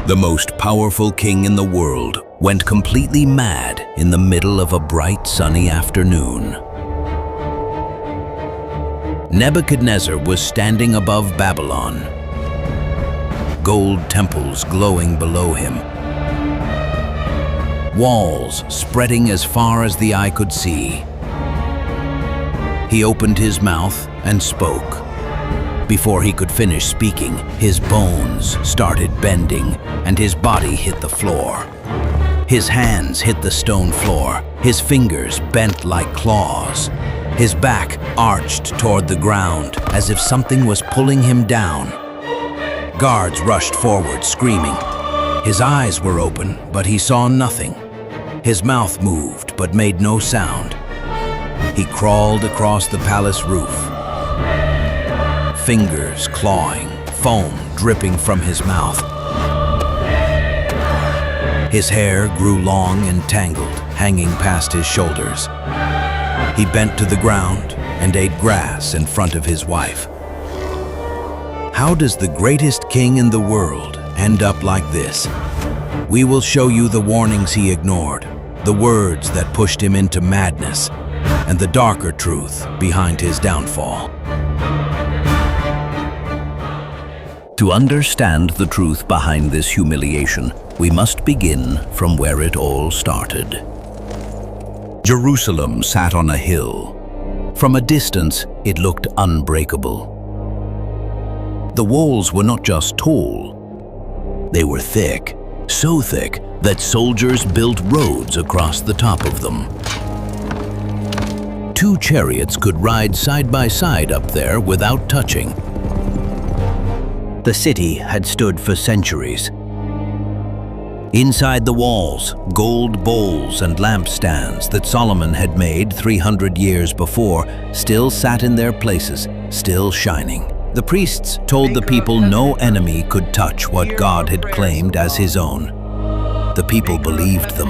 The most powerful king in the world went completely mad in the middle of a bright sunny afternoon. Nebuchadnezzar was standing above Babylon, gold temples glowing below him, walls spreading as far as the eye could see. He opened his mouth and spoke. Before he could finish speaking, his bones started bending and his body hit the floor. His hands hit the stone floor, his fingers bent like claws. His back arched toward the ground as if something was pulling him down. Guards rushed forward, screaming. His eyes were open, but he saw nothing. His mouth moved, but made no sound. He crawled across the palace roof, fingers clawing, foam dripping from his mouth. His hair grew long and tangled, hanging past his shoulders. He bent to the ground and ate grass in front of his wife. How does the greatest king in the world end up like this? We will show you the warnings he ignored, the words that pushed him into madness, and the darker truth behind his downfall. To understand the truth behind this humiliation, we must begin from where it all started. Jerusalem sat on a hill. From a distance, it looked unbreakable. The walls were not just tall, they were thick, so thick that soldiers built roads across the top of them. 2 chariots could ride side by side up there without touching. The city had stood for centuries. Inside the walls, gold bowls and lampstands that Solomon had made 300 years before still sat in their places, still shining. The priests told the people no enemy could touch what God had claimed as his own. The people believed them.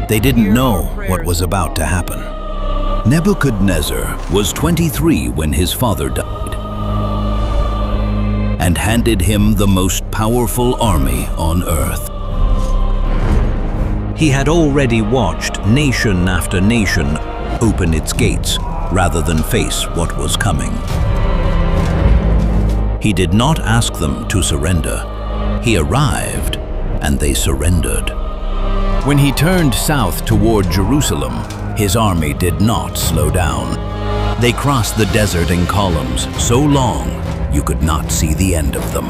They didn't know what was about to happen. Nebuchadnezzar was 23 when his father died, and handed him the most powerful army on earth. He had already watched nation after nation open its gates rather than face what was coming. He did not ask them to surrender. He arrived, and they surrendered. When he turned south toward Jerusalem, his army did not slow down. They crossed the desert in columns so long you could not see the end of them.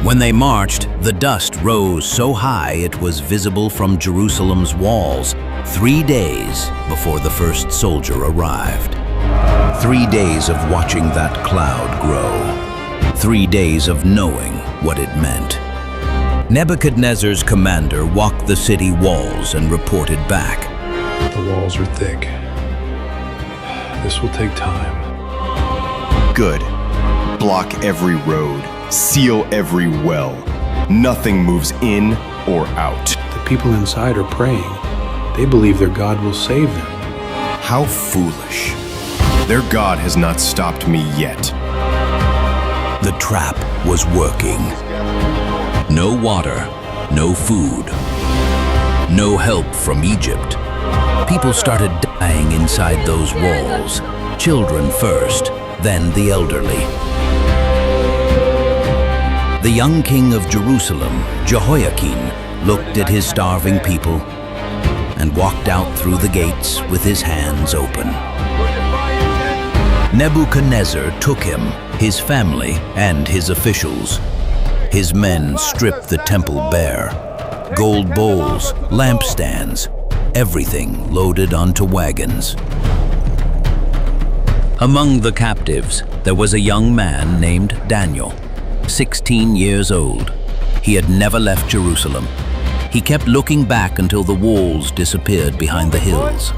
When they marched, the dust rose so high it was visible from Jerusalem's walls 3 days before the first soldier arrived. 3 days of watching that cloud grow. 3 days of knowing what it meant. Nebuchadnezzar's commander walked the city walls and reported back. The walls are thick. This will take time. Good. Block every road. Seal every well. Nothing moves in or out. The people inside are praying. They believe their God will save them. How foolish. Their God has not stopped me yet. The trap was working. No water, no food, no help from Egypt. People started dying inside those walls. Children first, then the elderly. The young king of Jerusalem, Jehoiakim, looked at his starving people and walked out through the gates with his hands open. Nebuchadnezzar took him, his family, and his officials. His men stripped the temple bare. Gold bowls, lampstands, everything loaded onto wagons. Among the captives, there was a young man named Daniel, 16 years old. He had never left Jerusalem. He kept looking back until the walls disappeared behind the hills.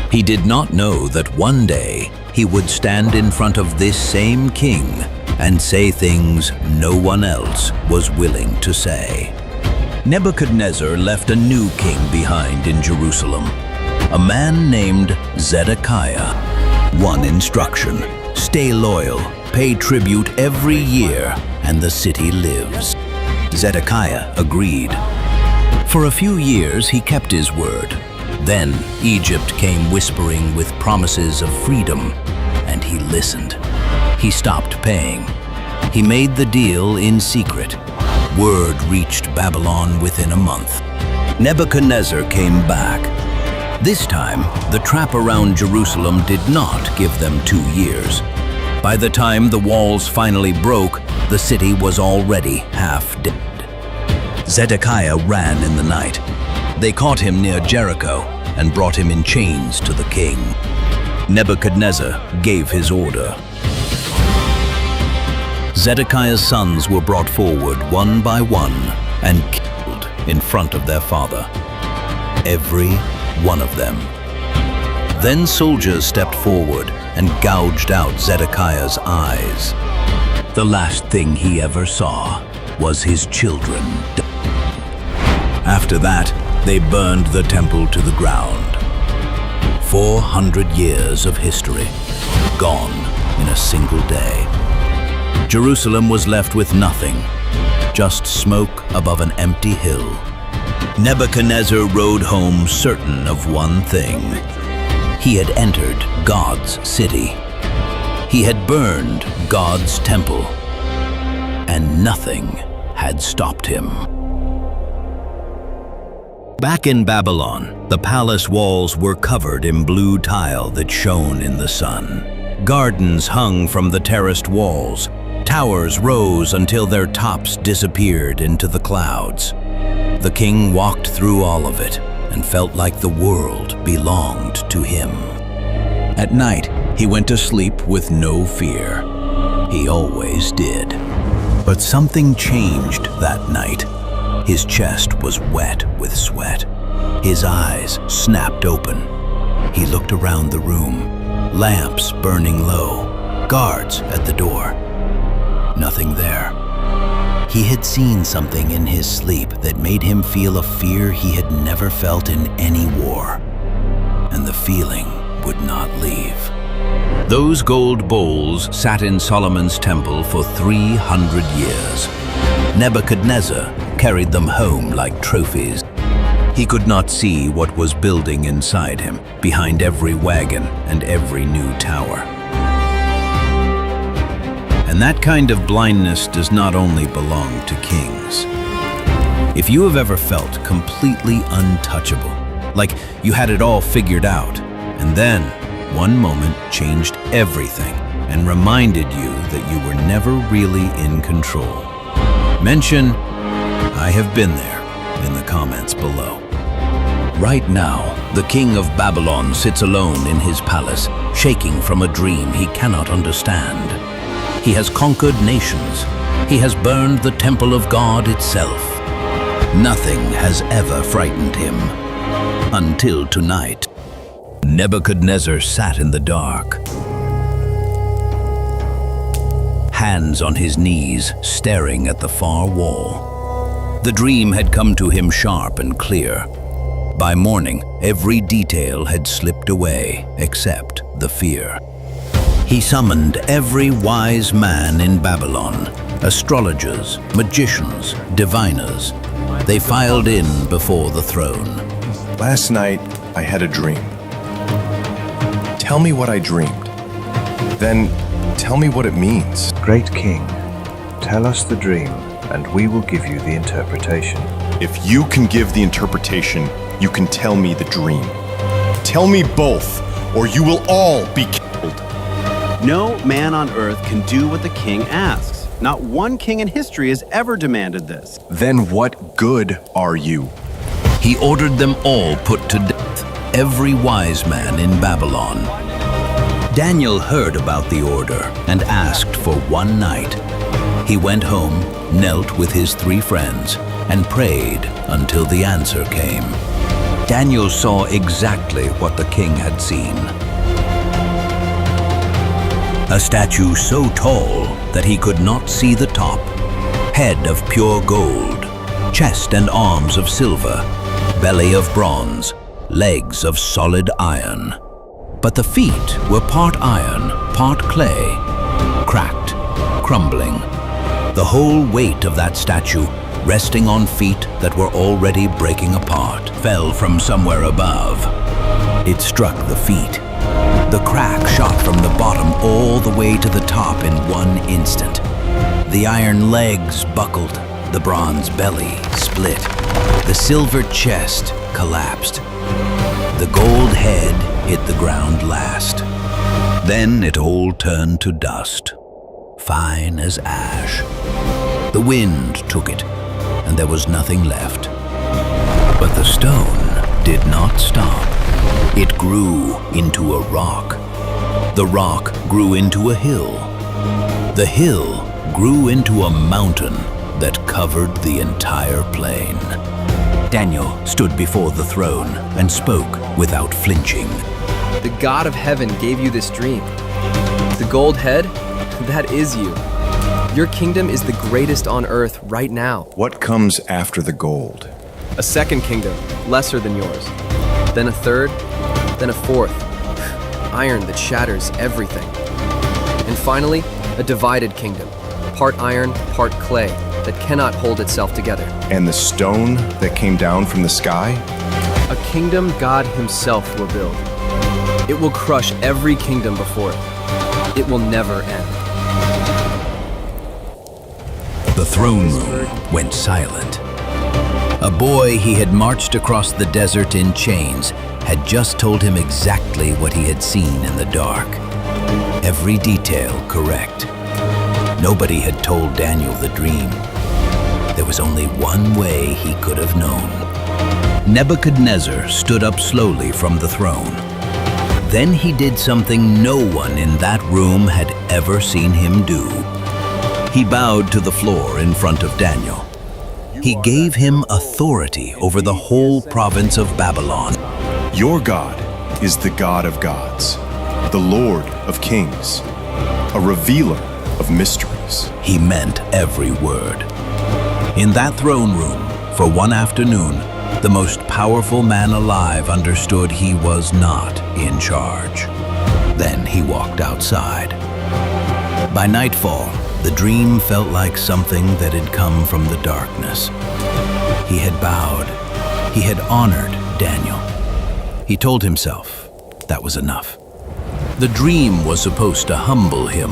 He did not know that one day he would stand in front of this same king and say things no one else was willing to say. Nebuchadnezzar left a new king behind in Jerusalem, a man named Zedekiah. One instruction: stay loyal, pay tribute every year, and the city lives. Zedekiah agreed. For a few years, he kept his word. Then Egypt came whispering with promises of freedom, and he listened. He stopped paying. He made the deal in secret. Word reached Babylon within a month. Nebuchadnezzar came back. This time, the trap around Jerusalem did not give them 2 years. By the time the walls finally broke, the city was already half dead. Zedekiah ran in the night. They caught him near Jericho and brought him in chains to the king. Nebuchadnezzar gave his order. Zedekiah's sons were brought forward one by one and killed in front of their father. Every one of them. Then soldiers stepped forward and gouged out Zedekiah's eyes. The last thing he ever saw was his children. After that, they burned the temple to the ground. 400 years of history, gone in a single day. Jerusalem was left with nothing, just smoke above an empty hill. Nebuchadnezzar rode home certain of one thing. He had entered God's city. He had burned God's temple, and nothing had stopped him. Back in Babylon, the palace walls were covered in blue tile that shone in the sun. Gardens hung from the terraced walls. Towers rose until their tops disappeared into the clouds. The king walked through all of it and felt like the world belonged to him. At night, he went to sleep with no fear. He always did. But something changed that night. His chest was wet with sweat. His eyes snapped open. He looked around the room, lamps burning low, guards at the door. Nothing there. He had seen something in his sleep that made him feel a fear he had never felt in any war. And the feeling would not leave. Those gold bowls sat in Solomon's temple for 300 years. Nebuchadnezzar carried them home like trophies. He could not see what was building inside him, behind every wagon and every new tower. And that kind of blindness does not only belong to kings. If you have ever felt completely untouchable, like you had it all figured out, and then one moment changed everything and reminded you that you were never really in control, mention "I have been there" in the comments below. Right now, the king of Babylon sits alone in his palace, shaking from a dream he cannot understand. He has conquered nations. He has burned the temple of God itself. Nothing has ever frightened him. Until tonight. Nebuchadnezzar sat in the dark, hands on his knees, staring at the far wall. The dream had come to him sharp and clear. By morning, every detail had slipped away, except the fear. He summoned every wise man in Babylon, astrologers, magicians, diviners. They filed in before the throne. Last night, I had a dream. Tell me what I dreamed. Then tell me what it means. Great King, tell us the dream, and we will give you the interpretation. If you can give the interpretation, you can tell me the dream. Tell me both, or you will all be killed. No man on earth can do what the king asks. Not one king in history has ever demanded this. Then what good are you? He ordered them all put to death, every wise man in Babylon. Daniel heard about the order and asked for one night. He went home, knelt with his 3 friends, and prayed until the answer came. Daniel saw exactly what the king had seen. A statue so tall that he could not see the top, head of pure gold, chest and arms of silver, belly of bronze, legs of solid iron. But the feet were part iron, part clay, cracked, crumbling. The whole weight of that statue resting on feet that were already breaking apart, fell from somewhere above. It struck the feet. The crack shot from the bottom all the way to the top in one instant. The iron legs buckled, the bronze belly split, the silver chest collapsed. The gold head hit the ground last. Then it all turned to dust, fine as ash. The wind took it, and there was nothing left. But the stone did not stop. It grew into a rock. The rock grew into a hill. The hill grew into a mountain that covered the entire plain. Daniel stood before the throne and spoke without flinching. The God of heaven gave you this dream. The gold head, that is you. Your kingdom is the greatest on earth right now. What comes after the gold? A second kingdom, lesser than yours. Then a third, then a fourth. Iron that shatters everything. And finally, a divided kingdom. Part iron, part clay, that cannot hold itself together. And the stone that came down from the sky? A kingdom God himself will build. It will crush every kingdom before it. It will never end. The throne room went silent. A boy he had marched across the desert in chains had just told him exactly what he had seen in the dark. Every detail correct. Nobody had told Daniel the dream. There was only one way he could have known. Nebuchadnezzar stood up slowly from the throne. Then he did something no one in that room had ever seen him do. He bowed to the floor in front of Daniel. He gave him authority over the whole province of Babylon. Your God is the God of gods, the Lord of kings, a revealer of mysteries. He meant every word. In that throne room, for one afternoon, the most powerful man alive understood he was not in charge. Then he walked outside. By nightfall, the dream felt like something that had come from the darkness. He had bowed. He had honored Daniel. He told himself that was enough. The dream was supposed to humble him.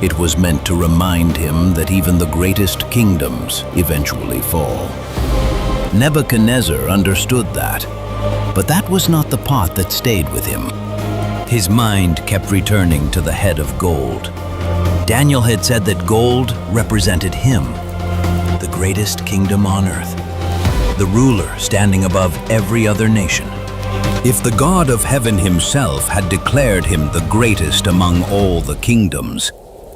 It was meant to remind him that even the greatest kingdoms eventually fall. Nebuchadnezzar understood that, but that was not the part that stayed with him. His mind kept returning to the head of gold. Daniel had said that gold represented him, the greatest kingdom on earth, the ruler standing above every other nation. If the God of heaven himself had declared him the greatest among all the kingdoms,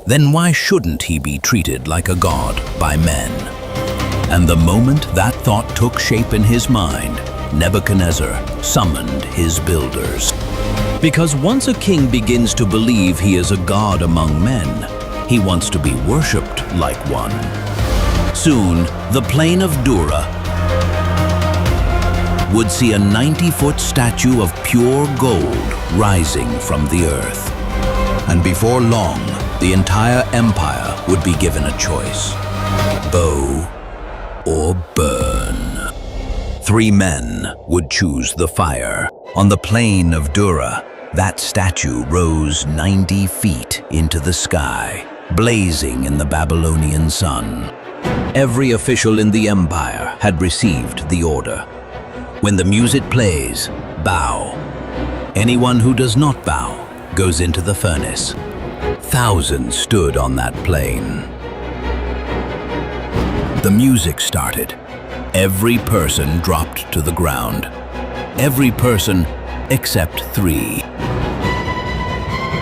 then why shouldn't he be treated like a god by men? And the moment that thought took shape in his mind, Nebuchadnezzar summoned his builders. Because once a king begins to believe he is a god among men, he wants to be worshipped like one. Soon, the plain of Dura would see a 90-foot statue of pure gold rising from the earth. And before long, the entire empire would be given a choice: bow or burn. 3 men would choose the fire. On the plain of Dura, that statue rose 90 feet into the sky, blazing in the Babylonian sun. Every official in the empire had received the order. When the music plays, bow. Anyone who does not bow goes into the furnace. Thousands stood on that plain. The music started. Every person dropped to the ground. Every person except 3.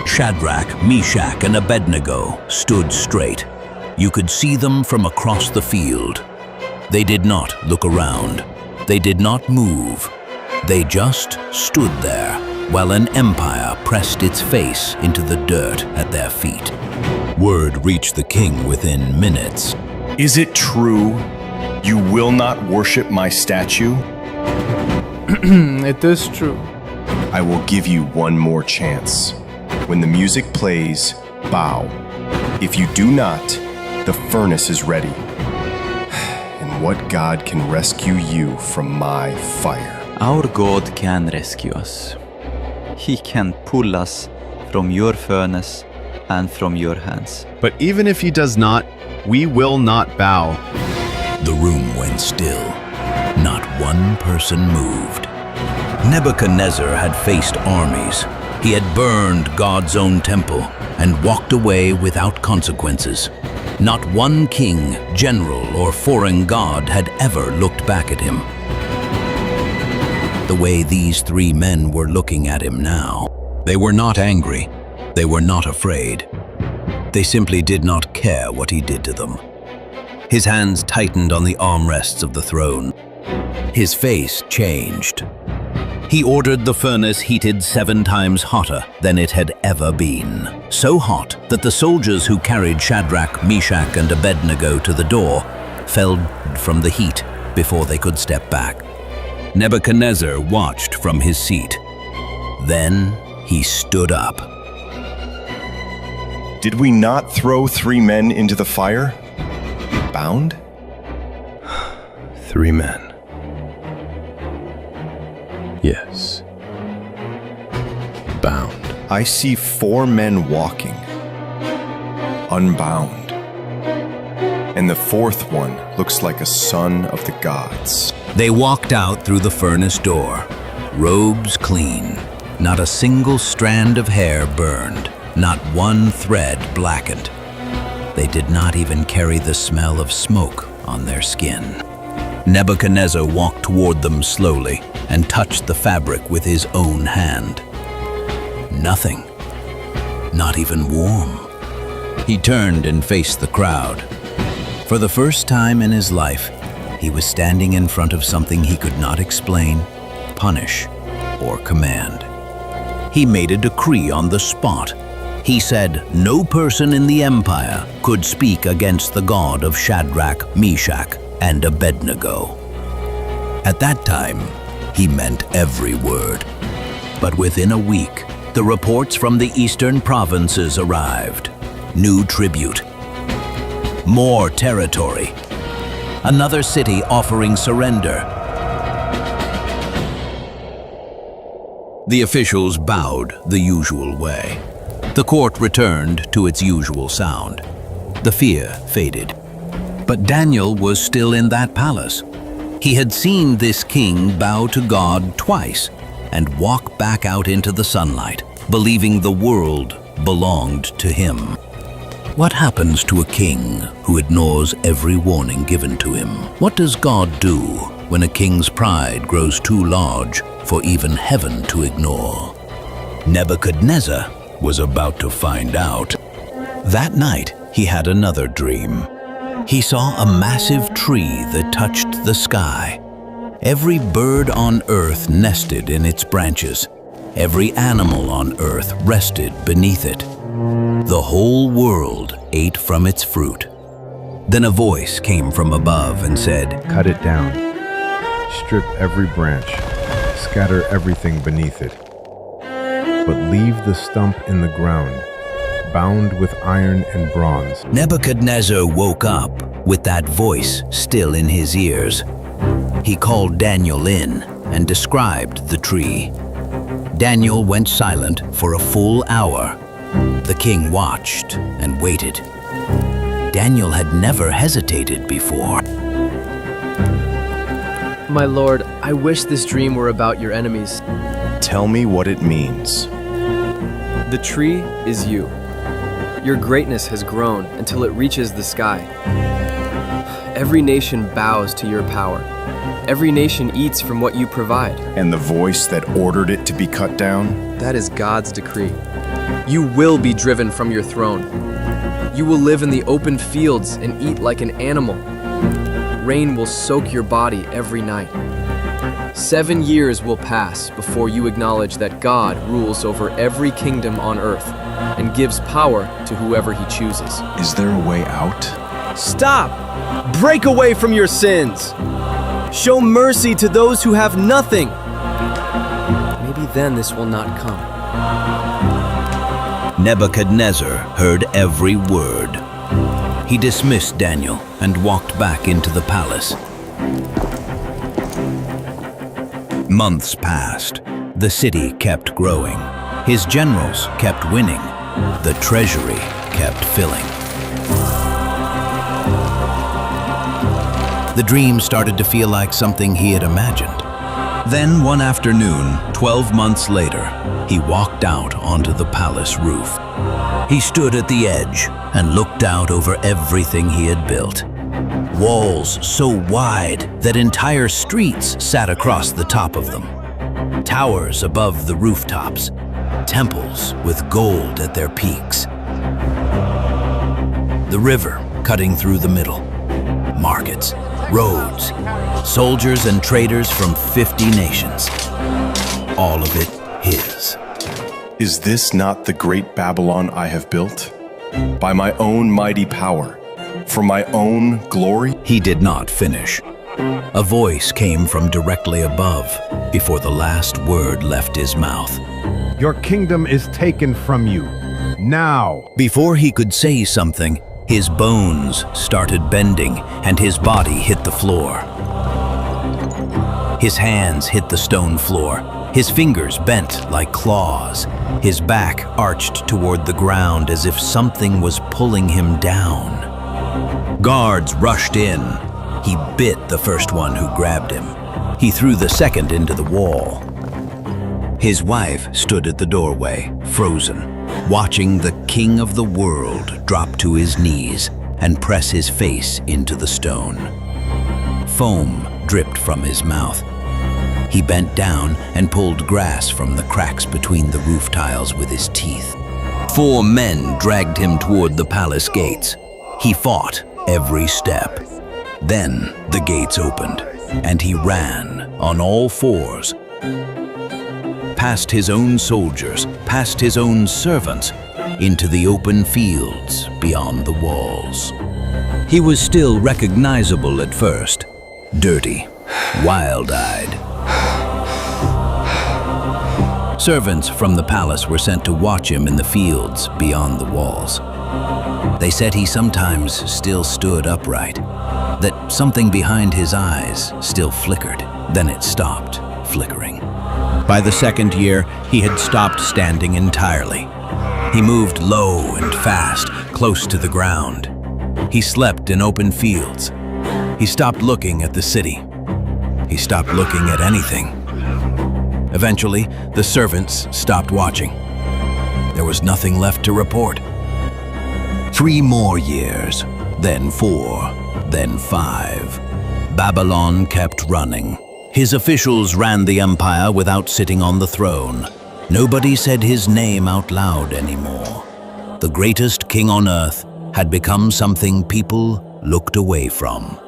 Shadrach, Meshach, and Abednego stood straight. You could see them from across the field. They did not look around. They did not move. They just stood there while an empire pressed its face into the dirt at their feet. Word reached the king within minutes. Is it true? You will not worship my statue? It is true. I will give you one more chance. When the music plays, bow. If you do not, the furnace is ready. And what God can rescue you from my fire. Our God can rescue us. He can pull us from your furnace and from your hands. But even if he does not, we will not bow. The room went still. Not one person moved. Nebuchadnezzar had faced armies. He had burned God's own temple and walked away without consequences. Not one king, general, or foreign god had ever looked back at him. The way these three men were looking at him now, they were not angry. They were not afraid. They simply did not care what he did to them. His hands tightened on the armrests of the throne. His face changed. He ordered the furnace heated 7 times hotter than it had ever been. So hot that the soldiers who carried Shadrach, Meshach, and Abednego to the door fell from the heat before they could step back. Nebuchadnezzar watched from his seat. Then he stood up. Did we not throw 3 men into the fire? Bound? 3 men. Yes. Bound. I see 4 men walking, unbound. And the 4th one looks like a son of the gods. They walked out through the furnace door, robes clean, not a single strand of hair burned, not one thread blackened. They did not even carry the smell of smoke on their skin. Nebuchadnezzar walked toward them slowly and touched the fabric with his own hand. Nothing, not even warm. He turned and faced the crowd. For the first time in his life, he was standing in front of something he could not explain, punish, or command. He made a decree on the spot. He said no person in the empire could speak against the God of Shadrach, Meshach, and Abednego. At that time, he meant every word. But within a week, the reports from the eastern provinces arrived. New tribute. More territory. Another city offering surrender. The officials bowed the usual way. The court returned to its usual sound. The fear faded. But Daniel was still in that palace. He had seen this king bow to God twice and walk back out into the sunlight, believing the world belonged to him. What happens to a king who ignores every warning given to him? What does God do when a king's pride grows too large for even heaven to ignore? Nebuchadnezzar was about to find out. That night, he had another dream. He saw a massive tree that touched the sky. Every bird on earth nested in its branches. Every animal on earth rested beneath it. The whole world ate from its fruit. Then a voice came from above and said, "Cut it down. Strip every branch. Scatter everything beneath it. But leave the stump in the ground, bound with iron and bronze." Nebuchadnezzar woke up with that voice still in his ears. He called Daniel in and described the tree. Daniel went silent for a full hour. The king watched and waited. Daniel had never hesitated before. My lord, I wish this dream were about your enemies. Tell me what it means. The tree is you. Your greatness has grown until it reaches the sky. Every nation bows to your power. Every nation eats from what you provide. And the voice that ordered it to be cut down? That is God's decree. You will be driven from your throne. You will live in the open fields and eat like an animal. Rain will soak your body every night. 7 years will pass before you acknowledge that God rules over every kingdom on earth and gives power to whoever he chooses. Is there a way out? Stop! Break away from your sins! Show mercy to those who have nothing! Maybe then this will not come. Nebuchadnezzar heard every word. He dismissed Daniel and walked back into the palace. Months passed. The city kept growing. His generals kept winning. The treasury kept filling. The dream started to feel like something he had imagined. Then one afternoon, 12 months later, he walked out onto the palace roof. He stood at the edge and looked out over everything he had built. Walls so wide that entire streets sat across the top of them. Towers above the rooftops. Temples with gold at their peaks. The river cutting through the middle. Markets, roads, soldiers and traders from 50 nations. All of it his. Is this not the great Babylon I have built? By my own mighty power, for my own glory? He did not finish. A voice came from directly above before the last word left his mouth. Your kingdom is taken from you. Now! Before he could say something, his bones started bending and his body hit the floor. His hands hit the stone floor. His fingers bent like claws. His back arched toward the ground as if something was pulling him down. Guards rushed in. He bit the first one who grabbed him. He threw the second into the wall. His wife stood at the doorway, frozen, watching the king of the world drop to his knees and press his face into the stone. Foam dripped from his mouth. He bent down and pulled grass from the cracks between the roof tiles with his teeth. 4 men dragged him toward the palace gates. He fought every step. Then the gates opened, and he ran on all fours, past his own soldiers, past his own servants, into the open fields beyond the walls. He was still recognizable at first, dirty, wild-eyed. Servants from the palace were sent to watch him in the fields beyond the walls. They said he sometimes still stood upright, that something behind his eyes still flickered, then it stopped flickering. By the second year, he had stopped standing entirely. He moved low and fast, close to the ground. He slept in open fields. He stopped looking at the city. He stopped looking at anything. Eventually, the servants stopped watching. There was nothing left to report. 3 more years, then 4, then 5. Babylon kept running. His officials ran the empire without sitting on the throne. Nobody said his name out loud anymore. The greatest king on earth had become something people looked away from.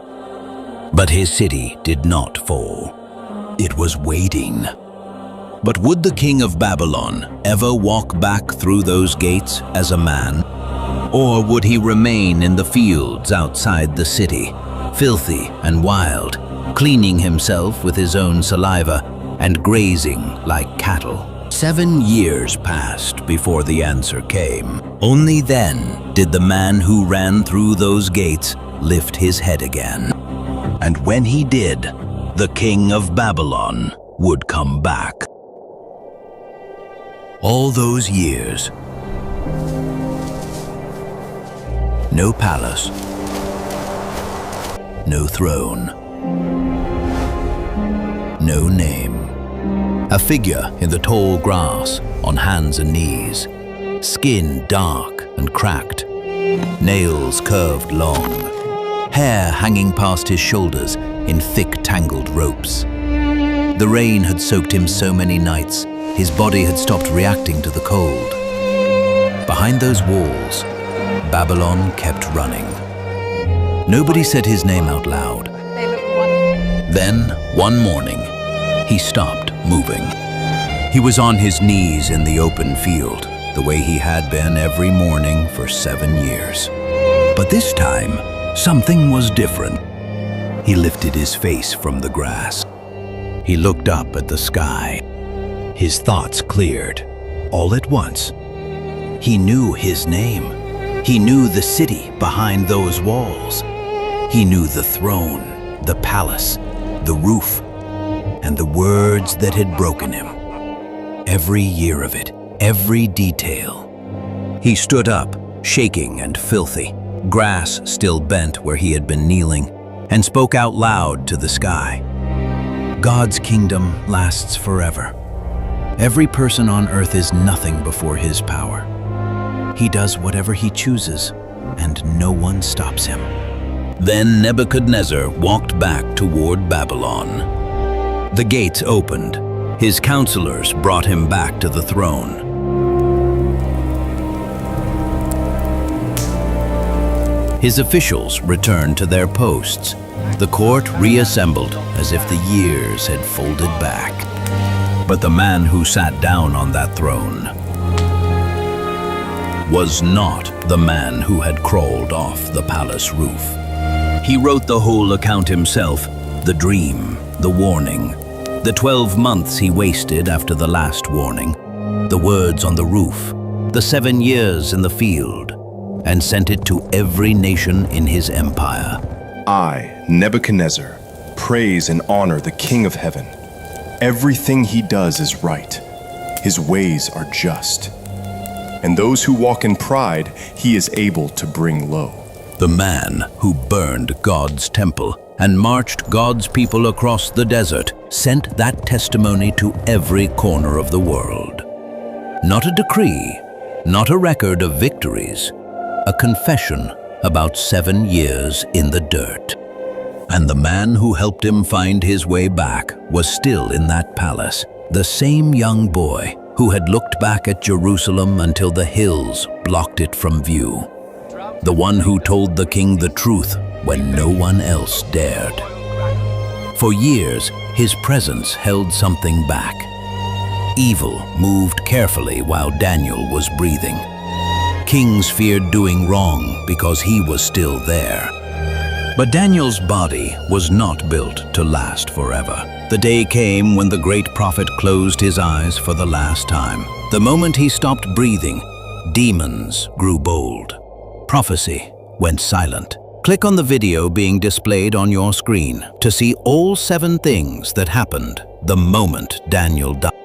But his city did not fall. It was waiting. But would the king of Babylon ever walk back through those gates as a man? Or would he remain in the fields outside the city, filthy and wild, cleaning himself with his own saliva and grazing like cattle? 7 years passed before the answer came. Only then did the man who ran through those gates lift his head again. And when he did, the king of Babylon would come back. All those years, no palace, no throne, no name. A figure in the tall grass, on hands and knees, skin dark and cracked, nails curved long, hair hanging past his shoulders in thick tangled ropes. The rain had soaked him so many nights, his body had stopped reacting to the cold. Behind those walls, Babylon kept running. Nobody said his name out loud. Then, one morning, he stopped moving. He was on his knees in the open field, the way he had been every morning for 7 years. But this time, something was different. He lifted his face from the grass. He looked up at the sky. His thoughts cleared. All at once, he knew his name. He knew the city behind those walls. He knew the throne, the palace, the roof, and the words that had broken him. Every year of it, every detail. He stood up, shaking and filthy, grass still bent where he had been kneeling, and spoke out loud to the sky. God's kingdom lasts forever. Every person on earth is nothing before his power. He does whatever he chooses, and no one stops him. Then Nebuchadnezzar walked back toward Babylon. The gates opened. His counselors brought him back to the throne. His officials returned to their posts. The court reassembled as if the years had folded back. But the man who sat down on that throne was not the man who had crawled off the palace roof. He wrote the whole account himself, the dream, the warning, the 12 months he wasted after the last warning, the words on the roof, the 7 years in the field, and sent it to every nation in his empire. I, Nebuchadnezzar, praise and honor the King of Heaven. Everything he does is right. His ways are just. And those who walk in pride, he is able to bring low. The man who burned God's temple and marched God's people across the desert sent that testimony to every corner of the world. Not a decree, not a record of victories, a confession about 7 years in the dirt. And the man who helped him find his way back was still in that palace, the same young boy who had looked back at Jerusalem until the hills blocked it from view. The one who told the king the truth when no one else dared. For years, his presence held something back. Evil moved carefully while Daniel was breathing. Kings feared doing wrong because he was still there. But Daniel's body was not built to last forever. The day came when the great prophet closed his eyes for the last time. The moment he stopped breathing, demons grew bold. Prophecy went silent. Click on the video being displayed on your screen to see all 7 things that happened the moment Daniel died.